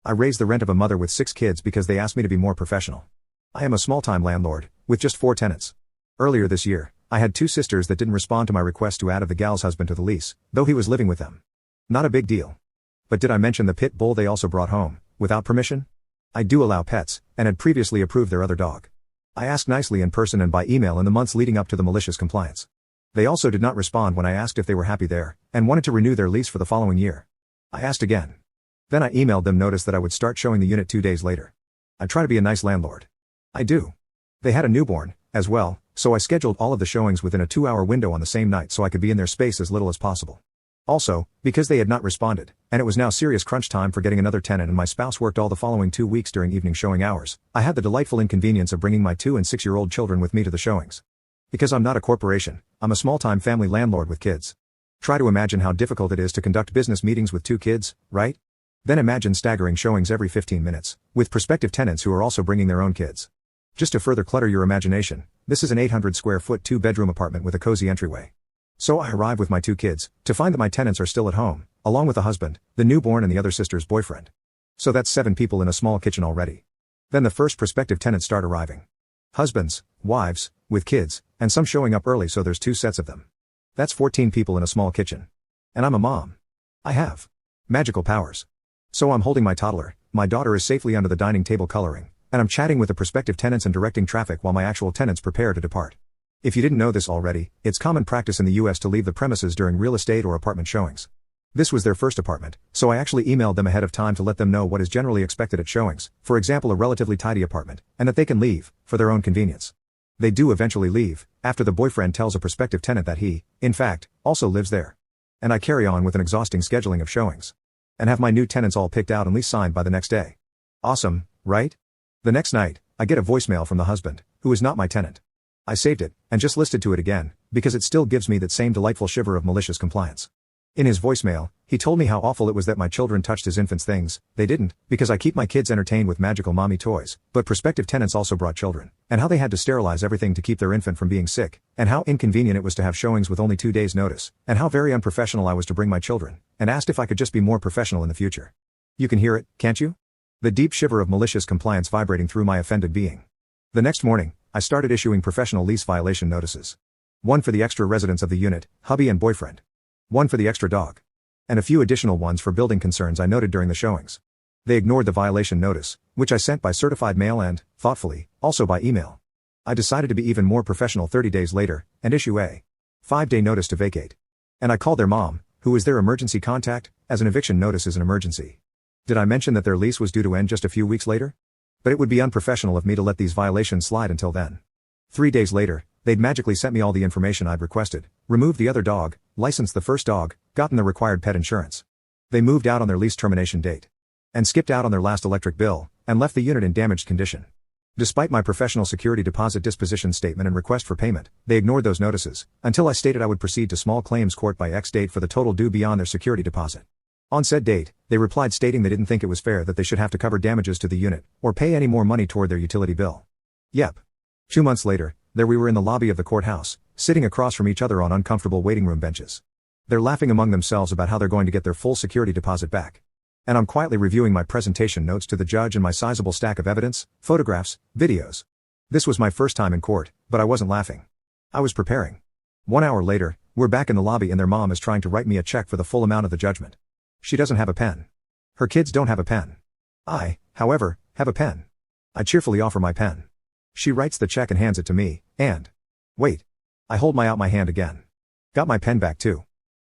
I raised the rent of a mother with 6 kids because they asked me to be more professional. I am a small-time landlord, with just 4 tenants. Earlier this year, I had 2 sisters that didn't respond to my request to add the gal's husband to the lease, though he was living with them. Not a big deal. But did I mention the pit bull they also brought home, without permission? I do allow pets, and had previously approved their other dog. I asked nicely in person and by email in the months leading up to the malicious compliance. They also did not respond when I asked if they were happy there, and wanted to renew their lease for the following year. I asked again. Then I emailed them notice that I would start showing the unit 2 days later. I try to be a nice landlord. I do. They had a newborn, as well, so I scheduled all of the showings within a 2-hour window on the same night so I could be in their space as little as possible. Also, because they had not responded, and it was now serious crunch time for getting another tenant and my spouse worked all the following 2 weeks during evening showing hours, I had the delightful inconvenience of bringing my 2 and 6-year-old children with me to the showings. Because I'm not a corporation, I'm a small-time family landlord with kids. Try to imagine how difficult it is to conduct business meetings with 2 kids, right? Then imagine staggering showings every 15 minutes, with prospective tenants who are also bringing their own kids. Just to further clutter your imagination, this is an 800 square foot 2-bedroom apartment with a cozy entryway. So I arrive with my 2 kids, to find that my tenants are still at home, along with the husband, the newborn and the other sister's boyfriend. So that's 7 people in a small kitchen already. Then the first prospective tenants start arriving. Husbands, wives, with kids, and some showing up early so there's 2 sets of them. That's 14 people in a small kitchen. And I'm a mom. I have magical powers. So I'm holding my toddler, my daughter is safely under the dining table coloring, and I'm chatting with the prospective tenants and directing traffic while my actual tenants prepare to depart. If you didn't know this already, it's common practice in the US to leave the premises during real estate or apartment showings. This was their first apartment, so I actually emailed them ahead of time to let them know what is generally expected at showings, for example a relatively tidy apartment, and that they can leave, for their own convenience. They do eventually leave, after the boyfriend tells a prospective tenant that he, in fact, also lives there. And I carry on with an exhausting scheduling of showings. And have my new tenants all picked out and lease signed by the next day. Awesome, right? The next night, I get a voicemail from the husband, who is not my tenant. I saved it, and just listened to it again, because it still gives me that same delightful shiver of malicious compliance. In his voicemail, he told me how awful it was that my children touched his infant's things. They didn't, because I keep my kids entertained with magical mommy toys, but prospective tenants also brought children, and how they had to sterilize everything to keep their infant from being sick, and how inconvenient it was to have showings with only 2 days notice, and how very unprofessional I was to bring my children, and asked if I could just be more professional in the future. You can hear it, can't you? The deep shiver of malicious compliance vibrating through my offended being. The next morning, I started issuing professional lease violation notices. 1 for the extra residents of the unit, hubby and boyfriend. 1 for the extra dog. And a few additional ones for building concerns I noted during the showings. They ignored the violation notice, which I sent by certified mail and, thoughtfully, also by email. I decided to be even more professional 30 days later, and issue a 5-day notice to vacate. And I called their mom, who is their emergency contact, as an eviction notice is an emergency. Did I mention that their lease was due to end just a few weeks later? But it would be unprofessional of me to let these violations slide until then. 3 days later, they'd magically sent me all the information I'd requested, removed the other dog, licensed the first dog, gotten the required pet insurance. They moved out on their lease termination date. And skipped out on their last electric bill, and left the unit in damaged condition. Despite my professional security deposit disposition statement and request for payment, they ignored those notices, until I stated I would proceed to small claims court by X date for the total due beyond their security deposit. On said date, they replied stating they didn't think it was fair that they should have to cover damages to the unit, or pay any more money toward their utility bill. Yep. 2 months later, there we were in the lobby of the courthouse, sitting across from each other on uncomfortable waiting room benches. They're laughing among themselves about how they're going to get their full security deposit back. And I'm quietly reviewing my presentation notes to the judge and my sizable stack of evidence, photographs, videos. This was my first time in court, but I wasn't laughing. I was preparing. 1 hour later, we're back in the lobby and their mom is trying to write me a check for the full amount of the judgment. She doesn't have a pen. Her kids don't have a pen. I, however, have a pen. I cheerfully offer my pen. She writes the check and hands it to me, and... Wait. I hold out my hand again. Got my pen back too.